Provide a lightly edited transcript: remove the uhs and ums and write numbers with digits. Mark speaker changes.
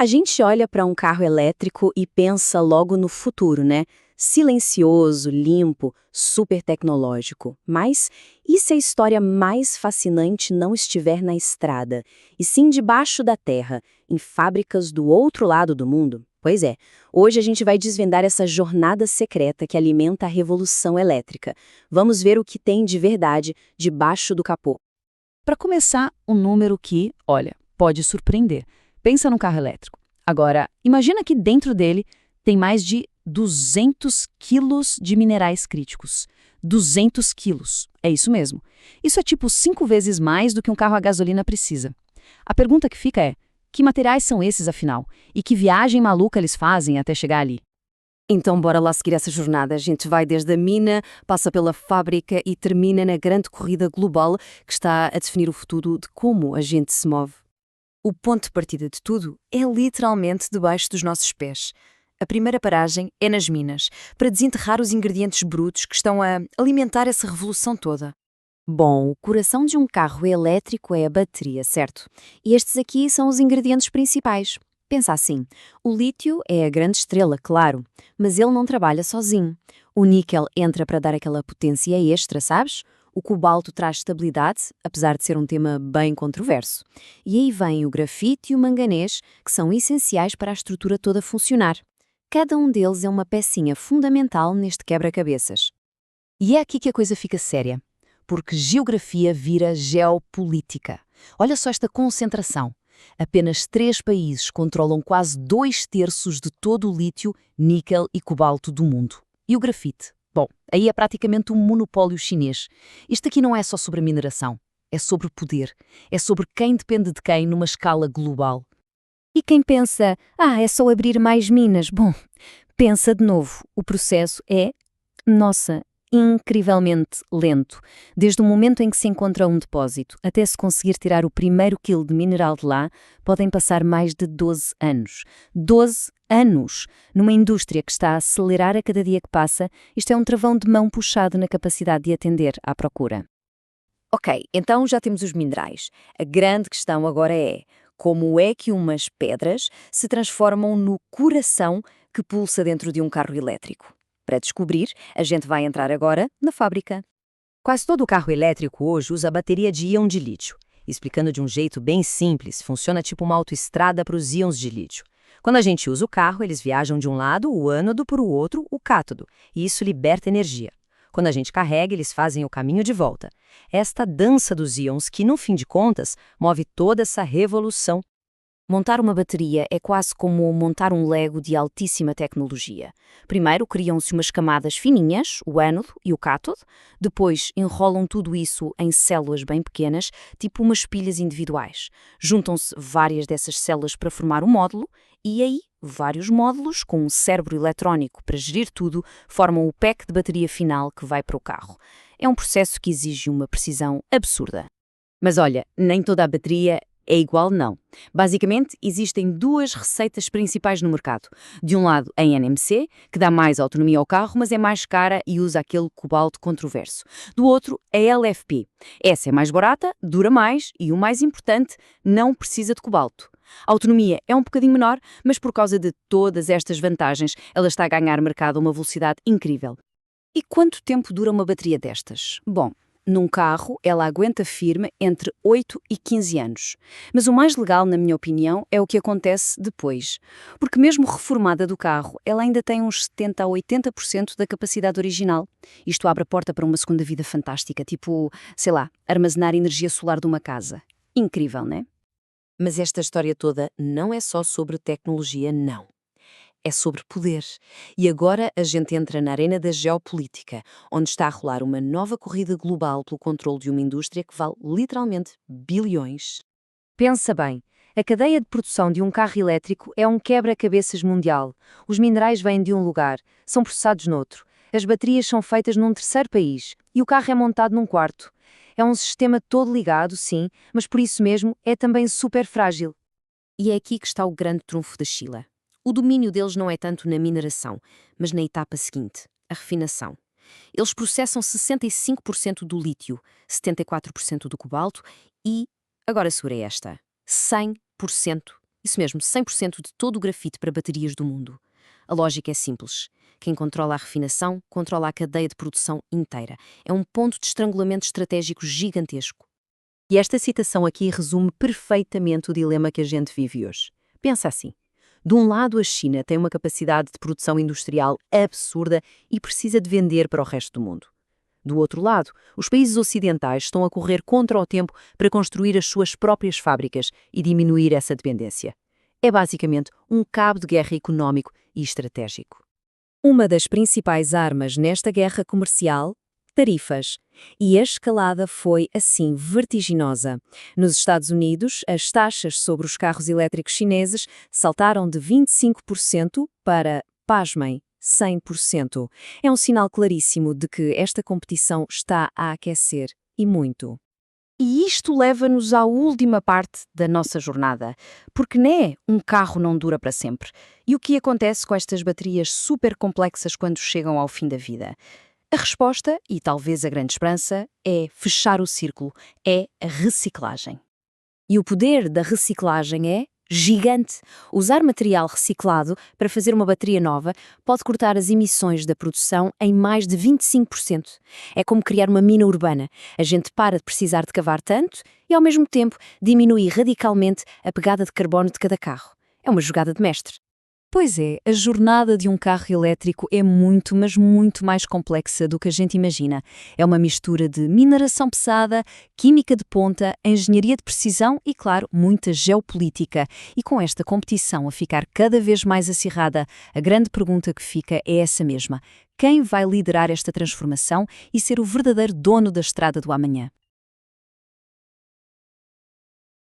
Speaker 1: A gente olha para um carro elétrico e pensa logo no futuro, né? Silencioso, limpo, super tecnológico. Mas e se a história mais fascinante não estiver na estrada, e sim debaixo da terra, em fábricas do outro lado do mundo? Pois é, hoje a gente vai desvendar essa jornada secreta que alimenta a revolução elétrica. Vamos ver o que tem de verdade debaixo do capô.
Speaker 2: Para começar, um número que, olha, pode surpreender. Pensa num carro elétrico. Agora, imagina que dentro dele tem mais de 200 quilos de minerais críticos. 200 quilos. É isso mesmo. Isso é tipo 5 vezes mais do que um carro a gasolina precisa. A pergunta que fica é, que materiais são esses afinal? E que viagem maluca eles fazem até chegar ali?
Speaker 3: Então bora lá seguir essa jornada. A gente vai desde a mina, passa pela fábrica e termina na grande corrida global que está a definir o futuro de como a gente se move. O ponto de partida de tudo é literalmente debaixo dos nossos pés. A primeira paragem é nas minas, para desenterrar os ingredientes brutos que estão a alimentar essa revolução toda. Bom, o coração de um carro elétrico é a bateria, certo? E estes aqui são os ingredientes principais. Pensa assim, o lítio é a grande estrela, claro, mas ele não trabalha sozinho. O níquel entra para dar aquela potência extra, sabes? O cobalto traz estabilidade, apesar de ser um tema bem controverso. E aí vem o grafite e o manganês, que são essenciais para a estrutura toda funcionar. Cada um deles é uma pecinha fundamental neste quebra-cabeças.
Speaker 2: E é aqui que a coisa fica séria, porque geografia vira geopolítica. Olha só esta concentração. Apenas 3 países controlam quase 2/3 de todo o lítio, níquel e cobalto do mundo. E o grafite? Bom, aí é praticamente um monopólio chinês. Isto aqui não é só sobre mineração, é sobre poder, é sobre quem depende de quem numa escala global.
Speaker 3: E quem pensa, é só abrir mais minas? Bom, pensa de novo. O processo é, incrivelmente lento. Desde o momento em que se encontra um depósito até se conseguir tirar o primeiro quilo de mineral de lá, podem passar mais de 12 anos. 12 anos! Numa indústria que está a acelerar a cada dia que passa, isto é um travão de mão puxado na capacidade de atender à procura. Ok, então já temos os minerais. A grande questão agora é como é que umas pedras se transformam no coração que pulsa dentro de um carro elétrico? Para descobrir, a gente vai entrar agora na fábrica.
Speaker 4: Quase todo carro elétrico hoje usa bateria de íon de lítio. Explicando de um jeito bem simples, funciona tipo uma autoestrada para os íons de lítio. Quando a gente usa o carro, eles viajam de um lado, o ânodo, para o outro, o cátodo, e isso liberta energia. Quando a gente carrega, eles fazem o caminho de volta. Esta dança dos íons que, no fim de contas, move toda essa revolução.
Speaker 3: Montar uma bateria é quase como montar um Lego de altíssima tecnologia. Primeiro criam-se umas camadas fininhas, o ânodo e o cátodo, depois enrolam tudo isso em células bem pequenas, tipo umas pilhas individuais. Juntam-se várias dessas células para formar um módulo e aí vários módulos com um cérebro eletrónico para gerir tudo formam o pack de bateria final que vai para o carro. É um processo que exige uma precisão absurda.
Speaker 1: Mas olha, nem toda a bateria é igual, não. Basicamente, existem 2 receitas principais no mercado. De um lado, a NMC, que dá mais autonomia ao carro, mas é mais cara e usa aquele cobalto controverso. Do outro, a LFP. Essa é mais barata, dura mais e, o mais importante, não precisa de cobalto. A autonomia é um bocadinho menor, mas por causa de todas estas vantagens, ela está a ganhar mercado a uma velocidade incrível. E quanto tempo dura uma bateria destas? Bom, num carro, ela aguenta firme entre 8 e 15 anos. Mas o mais legal, na minha opinião, é o que acontece depois. Porque mesmo reformada do carro, ela ainda tem uns 70 a 80% da capacidade original. Isto abre a porta para uma segunda vida fantástica, tipo, sei lá, armazenar energia solar de uma casa. Incrível, né?
Speaker 4: Mas esta história toda não é só sobre tecnologia, não. É sobre poder. E agora a gente entra na arena da geopolítica, onde está a rolar uma nova corrida global pelo controle de uma indústria que vale literalmente bilhões.
Speaker 2: Pensa bem, a cadeia de produção de um carro elétrico é um quebra-cabeças mundial. Os minerais vêm de um lugar, são processados noutro. As baterias são feitas num terceiro país e o carro é montado num quarto. É um sistema todo ligado, sim, mas por isso mesmo é também super frágil.
Speaker 3: E é aqui que está o grande trunfo da Sheila. O domínio deles não é tanto na mineração, mas na etapa seguinte, a refinação. Eles processam 65% do lítio, 74% do cobalto e, agora segura esta, 100% Isso mesmo, 100% de todo o grafite para baterias do mundo. A lógica é simples. Quem controla a refinação, controla a cadeia de produção inteira. É um ponto de estrangulamento estratégico gigantesco.
Speaker 4: E esta citação aqui resume perfeitamente o dilema que a gente vive hoje. Pensa assim. De um lado, a China tem uma capacidade de produção industrial absurda e precisa de vender para o resto do mundo. Do outro lado, os países ocidentais estão a correr contra o tempo para construir as suas próprias fábricas e diminuir essa dependência. É basicamente um cabo de guerra económico e estratégico.
Speaker 3: Uma das principais armas nesta guerra comercial, tarifas. E a escalada foi, assim, vertiginosa. Nos Estados Unidos, as taxas sobre os carros elétricos chineses saltaram de 25% para, pasmem, 100%. É um sinal claríssimo de que esta competição está a aquecer, e muito.
Speaker 1: E isto leva-nos à última parte da nossa jornada, porque um carro não dura para sempre. E o que acontece com estas baterias super complexas quando chegam ao fim da vida? A resposta, e talvez a grande esperança, é fechar o círculo, é a reciclagem. E o poder da reciclagem é gigante. Usar material reciclado para fazer uma bateria nova pode cortar as emissões da produção em mais de 25%. É como criar uma mina urbana. A gente para de precisar de cavar tanto e, ao mesmo tempo, diminui radicalmente a pegada de carbono de cada carro. É uma jogada de mestre.
Speaker 2: Pois é, a jornada de um carro elétrico é muito, mas muito mais complexa do que a gente imagina. É uma mistura de mineração pesada, química de ponta, engenharia de precisão e, claro, muita geopolítica. E com esta competição a ficar cada vez mais acirrada, a grande pergunta que fica é essa mesma. Quem vai liderar esta transformação e ser o verdadeiro dono da estrada do amanhã?